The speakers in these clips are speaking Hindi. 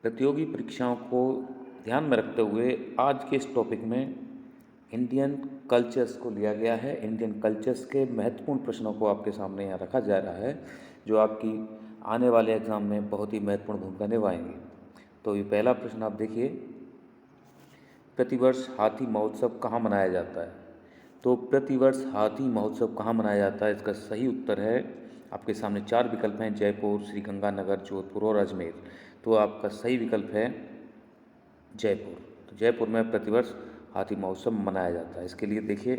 प्रतियोगी परीक्षाओं को ध्यान में रखते हुए आज के इस टॉपिक में इंडियन कल्चर्स को लिया गया है। इंडियन कल्चर्स के महत्वपूर्ण प्रश्नों को आपके सामने यहाँ रखा जा रहा है, जो आपकी आने वाले एग्ज़ाम में बहुत ही महत्वपूर्ण भूमिका निभाएंगे। तो ये पहला प्रश्न आप देखिए, प्रतिवर्ष हाथी महोत्सव कहाँ मनाया जाता है? तो प्रतिवर्ष हाथी महोत्सव कहाँ मनाया जाता है, इसका सही उत्तर है, आपके सामने चार विकल्प हैं, जयपुर, श्रीगंगानगर, जोधपुर और अजमेर। तो आपका सही विकल्प है जयपुर। तो जयपुर में प्रतिवर्ष हाथी महोत्सव मनाया जाता है। इसके लिए देखिए,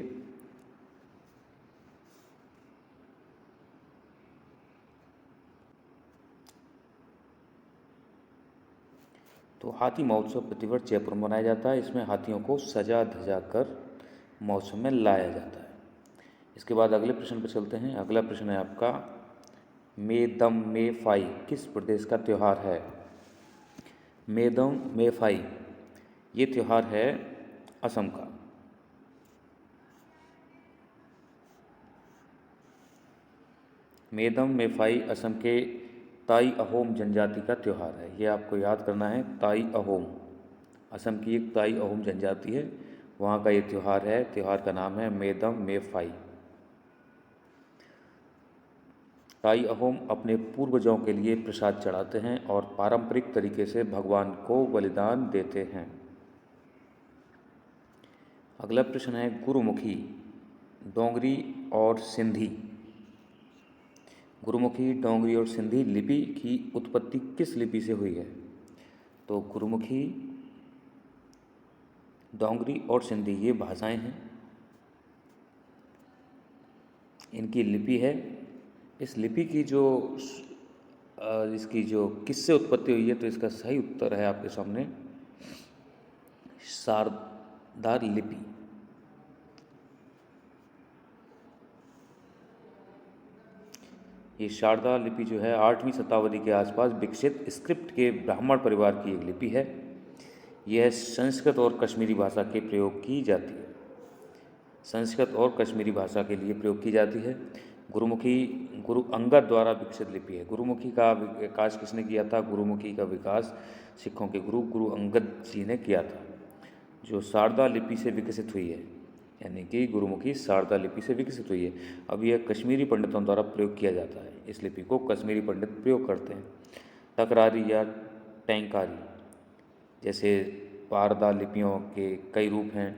तो हाथी महोत्सव प्रतिवर्ष जयपुर में मनाया जाता है। इसमें हाथियों को सजा धजा कर महोत्सव में लाया जाता है। इसके बाद अगले प्रश्न पर चलते हैं। अगला प्रश्न है आपका, मेदम मेफाई किस प्रदेश का त्यौहार है? मेदम मेफाई ये त्यौहार है असम का। मेदम मेफाई असम के ताई अहोम जनजाति का त्यौहार है। ये आपको याद करना है, ताई अहोम, असम की एक ताई अहोम जनजाति है, वहाँ का ये त्यौहार है। त्यौहार का नाम है मेदम मेफाई। ताई अहोम अपने पूर्वजों के लिए प्रसाद चढ़ाते हैं और पारंपरिक तरीके से भगवान को बलिदान देते हैं। अगला प्रश्न है, गुरुमुखी, डोंगरी और सिंधी। गुरुमुखी, डोंगरी और सिंधी लिपि की उत्पत्ति किस लिपि से हुई है? तो गुरुमुखी, डोंगरी और सिंधी ये भाषाएं हैं, इनकी लिपि है। इस लिपि की जो इसकी जो किससे उत्पत्ति हुई है, तो इसका सही उत्तर है आपके सामने शारदा लिपि। ये शारदा लिपि जो है 8वीं शताब्दी के आसपास विकसित स्क्रिप्ट के ब्राह्मण परिवार की एक लिपि है। यह संस्कृत और कश्मीरी भाषा के प्रयोग की जाती है, संस्कृत और कश्मीरी भाषा के लिए प्रयोग की जाती है। गुरुमुखी गुरु अंगद द्वारा विकसित लिपि है। गुरुमुखी का विकास किसने किया था? गुरुमुखी का विकास सिखों के गुरु अंगद जी ने किया था, जो शारदा लिपि से विकसित हुई है, यानी कि गुरुमुखी शारदा लिपि से विकसित हुई है। अब यह कश्मीरी पंडितों द्वारा प्रयोग किया जाता है। इस लिपि को कश्मीरी पंडित प्रयोग करते हैं। तकरारी या टैंकारी जैसे पारदा लिपियों के कई रूप हैं,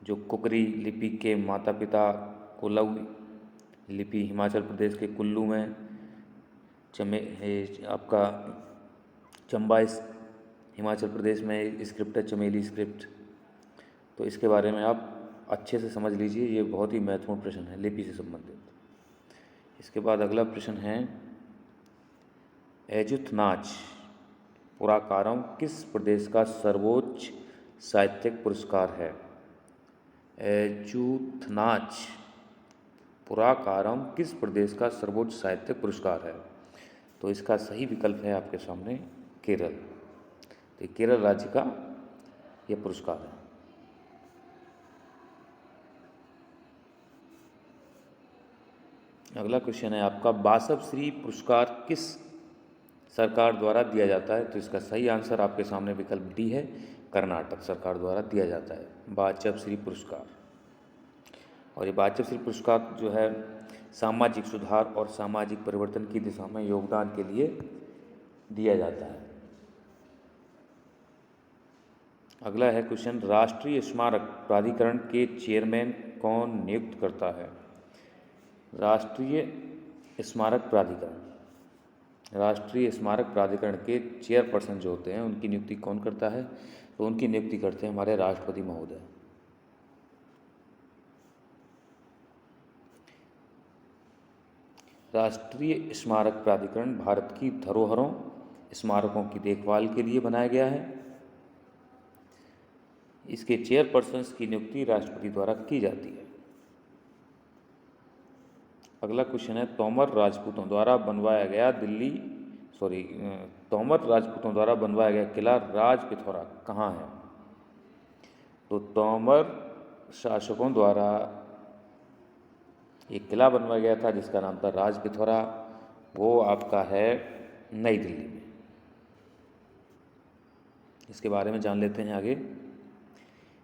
जो कुकरी लिपि के माता पिता कुलऊ लिपि हिमाचल प्रदेश के कुल्लू में, आपका चंबा हिमाचल प्रदेश में स्क्रिप्ट है, चमेली स्क्रिप्ट। तो इसके बारे में आप अच्छे से समझ लीजिए, ये बहुत ही महत्वपूर्ण प्रश्न है लिपि से संबंधित। इसके बाद अगला प्रश्न है, एजुथनाच पुराकारम किस प्रदेश का सर्वोच्च साहित्यिक पुरस्कार है? एजुथनाच पुराकारम किस प्रदेश का सर्वोच्च साहित्यिक पुरस्कार है? तो इसका सही विकल्प है आपके सामने केरल। तो केरल राज्य का यह पुरस्कार है। अगला क्वेश्चन है आपका, बासव श्री पुरस्कार किस सरकार द्वारा दिया जाता है? तो इसका सही आंसर आपके सामने विकल्प डी है, कर्नाटक सरकार द्वारा दिया जाता है बाचव श्री पुरस्कार। और ये बाचव श्री पुरस्कार जो है सामाजिक सुधार और सामाजिक परिवर्तन की दिशा में योगदान के लिए दिया जाता है। अगला है क्वेश्चन, राष्ट्रीय स्मारक प्राधिकरण के चेयरमैन कौन नियुक्त करता है? राष्ट्रीय स्मारक प्राधिकरण, राष्ट्रीय स्मारक प्राधिकरण के चेयरपर्सन जो होते हैं, उनकी नियुक्ति कौन करता है? तो उनकी नियुक्ति करते हैं हमारे राष्ट्रपति महोदय। राष्ट्रीय स्मारक प्राधिकरण भारत की धरोहरों, स्मारकों की देखभाल के लिए बनाया गया है। इसके चेयरपर्सन्स की नियुक्ति राष्ट्रपति द्वारा की जाती है। अगला क्वेश्चन है, तोमर राजपूतों द्वारा बनवाया गया किला राज पिथौरा कहाँ है? तो तोमर शासकों द्वारा एक किला बनवाया गया था जिसका नाम था राज पिथौरा, वो आपका है नई दिल्ली में। इसके बारे में जान लेते हैं आगे।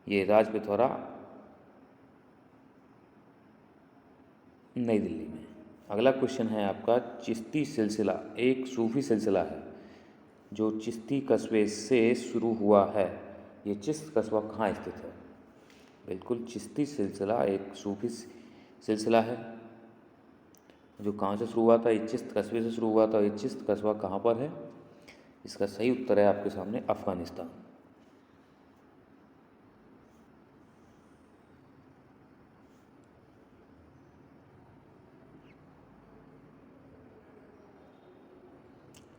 ये राज पिथौरा नई दिल्ली में। अगला क्वेश्चन है आपका, चिश्ती सिलसिला एक सूफी सिलसिला है जो चिश्ती कस्बे से शुरू हुआ है। ये चिश्त कस्बा कहाँ स्थित है? बिल्कुल, चिश्ती सिलसिला एक सूफी सिलसिला है जो कहाँ से शुरू हुआ था? ये चिश्त कस्बे से शुरू हुआ था। ये चिश्त कस्बा कहाँ पर है? इसका सही उत्तर है आपके सामने अफगानिस्तान।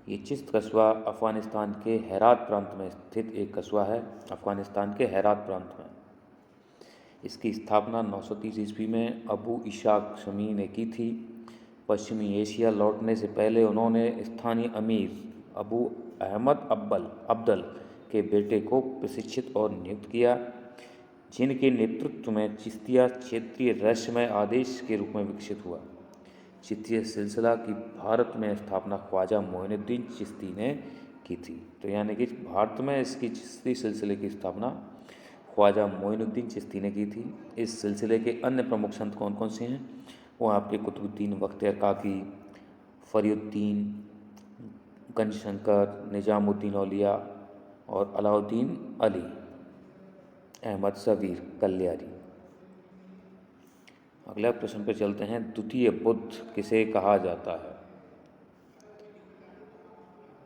ये चिश्त कस्बा अफ़गानिस्तान के हेरात प्रांत में स्थित एक कस्बा है, अफ़गानिस्तान के हेरात प्रांत में। इसकी स्थापना 930 ईस्वी में अबू इशाक शमी ने की थी। पश्चिमी एशिया लौटने से पहले उन्होंने स्थानीय अमीर अबू अहमद अब्दल के बेटे को प्रशिक्षित और नियुक्त किया, जिनके नेतृत्व में चिश्तिया क्षेत्रीय रहस्यमय आदेश के रूप में विकसित हुआ। चिश्तिया सिलसिला की भारत में स्थापना ख्वाजा मोइनुद्दीन चिश्ती ने की थी। तो यानी कि भारत में इसकी चिश्ती सिलसिले की स्थापना ख्वाजा मोइनुद्दीन चिश्ती ने की थी। इस सिलसिले के अन्य प्रमुख संत कौन कौन से हैं? वो आपके कुतुबुद्दीन बख्तियार काकी, फरीउद्दीन, गंजशंकर, निजामुद्दीन औलिया और अलाउद्दीन अली अहमद सबीर कल्याणी। अगला प्रश्न पे चलते हैं, द्वितीय बुद्ध किसे कहा जाता है?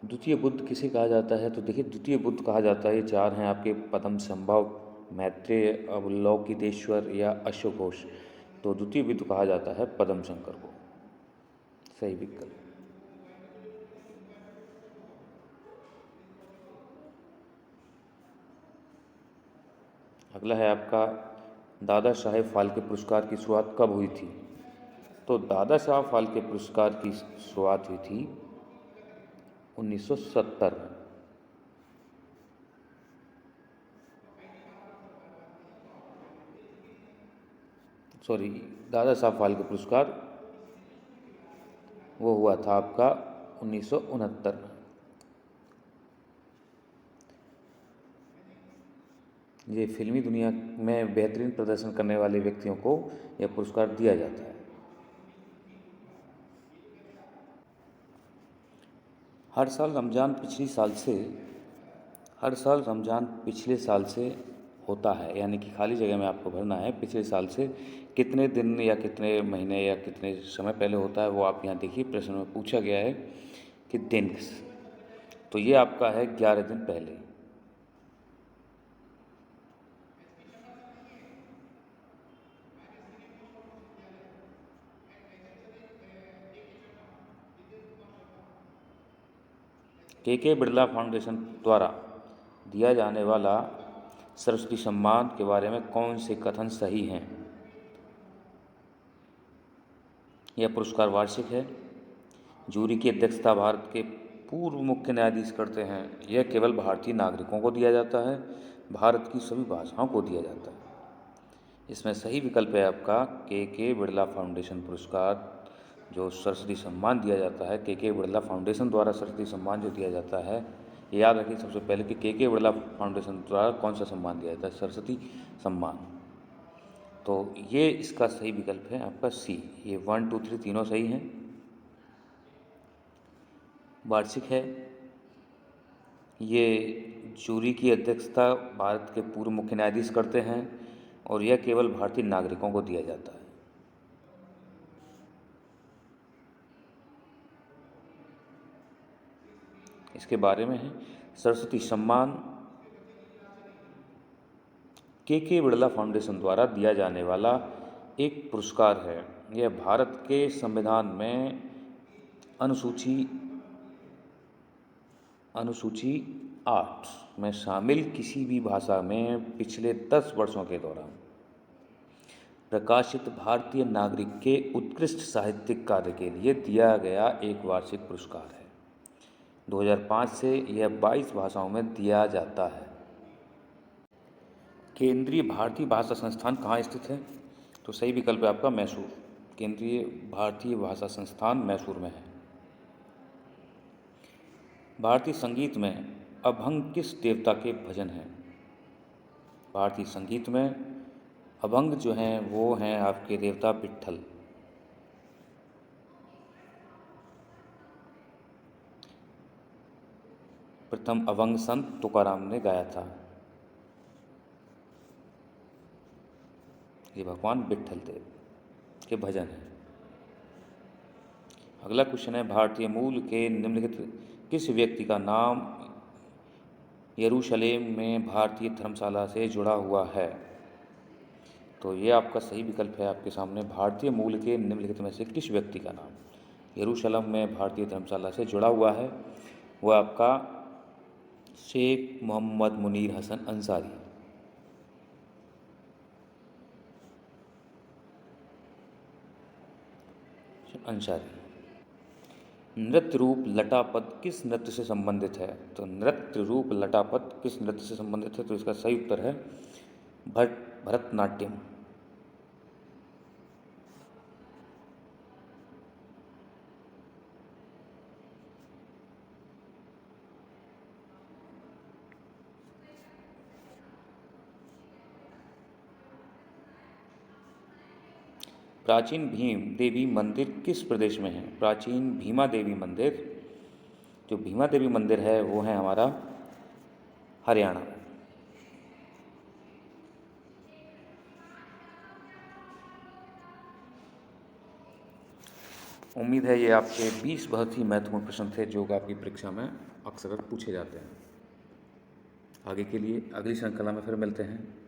द्वितीय बुद्ध किसे कहा जाता है? तो देखिए, द्वितीय बुद्ध कहा जाता है, ये चार हैं आपके, पद्म संभव, मैत्रेय, अवलोकितेश्वर या अश्वघोष। तो द्वितीय बुद्ध कहा जाता है पद्म शंकर को, सही विकल्प। अगला है आपका, दादा साहेब फाल्के पुरस्कार की शुरुआत कब हुई थी? तो दादा साहब फाल्के पुरस्कार की शुरुआत हुई थी 1970 में। सॉरी, दादा साहब फाल्के पुरस्कार वो हुआ था आपका 1969 में। ये फिल्मी दुनिया में बेहतरीन प्रदर्शन करने वाले व्यक्तियों को यह पुरस्कार दिया जाता है। हर साल रमज़ान पिछले साल से होता है, यानी कि खाली जगह में आपको भरना है। पिछले साल से कितने दिन या कितने महीने या कितने समय पहले होता है वो आप यहाँ देखिए, प्रश्न में पूछा गया है कि दिन। तो ये आपका है 11 दिन पहले। के बिरला फाउंडेशन द्वारा दिया जाने वाला सरस्वती सम्मान के बारे में कौन से कथन सही हैं? यह पुरस्कार वार्षिक है, जूरी की अध्यक्षता भारत के पूर्व मुख्य न्यायाधीश करते हैं, यह केवल भारतीय नागरिकों को दिया जाता है, भारत की सभी भाषाओं को दिया जाता है। इसमें सही विकल्प है आपका के बिरला फाउंडेशन पुरस्कार, जो सरस्वती सम्मान दिया जाता है। के बिरला फाउंडेशन द्वारा सरस्वती सम्मान जो दिया जाता है, ये याद रखिए सबसे पहले कि के बिरला फाउंडेशन द्वारा कौन सा सम्मान दिया जाता है? सरस्वती सम्मान। तो ये इसका सही विकल्प है आपका सी। ये 1, 2, 3 तीनों सही हैं। वार्षिक है, ये जूरी की अध्यक्षता भारत के पूर्व मुख्य न्यायाधीश करते हैं और यह केवल भारतीय नागरिकों को दिया जाता है। इसके बारे में है, सरस्वती सम्मान के बिरला फाउंडेशन द्वारा दिया जाने वाला एक पुरस्कार है। यह भारत के संविधान में अनुसूची 8 में शामिल किसी भी भाषा में पिछले 10 वर्षों के दौरान प्रकाशित भारतीय नागरिक के उत्कृष्ट साहित्यिक कार्य के लिए दिया गया एक वार्षिक पुरस्कार है। 2005 से यह 22 भाषाओं में दिया जाता है। केंद्रीय भारतीय भाषा संस्थान कहाँ स्थित है? तो सही विकल्प है आपका मैसूर। केंद्रीय भारतीय भाषा संस्थान मैसूर में है। भारतीय संगीत में अभंग किस देवता के भजन हैं? भारतीय संगीत में अभंग जो हैं वो हैं आपके देवता विट्ठल। प्रथम अभंग संत तुकाराम ने गाया था। ये भगवान विट्ठल देव के भजन हैं। अगला क्वेश्चन है, भारतीय मूल के निम्नलिखित किस व्यक्ति का नाम यरूशलेम में भारतीय धर्मशाला से जुड़ा हुआ है? तो ये आपका सही विकल्प है आपके सामने, भारतीय मूल के निम्नलिखित में से किस व्यक्ति का नाम यरूशलेम में भारतीय धर्मशाला से जुड़ा हुआ है? वो आपका शेख मोहम्मद मुनीर हसन अंसारी। नृत्य रूप लटापद किस नृत्य से संबंधित है? तो नृत्य रूप लटापद किस नृत्य से संबंधित है? तो इसका सही उत्तर है भरतनाट्यम। प्राचीन भीम देवी मंदिर किस प्रदेश में है? प्राचीन भीमा देवी मंदिर, जो भीमा देवी मंदिर है वो है हमारा हरियाणा में। उम्मीद है ये आपके 20 बहुत ही महत्वपूर्ण प्रश्न थे जो कि आपकी परीक्षा में अक्सर पूछे जाते हैं। आगे के लिए अगली श्रृंखला में फिर मिलते हैं।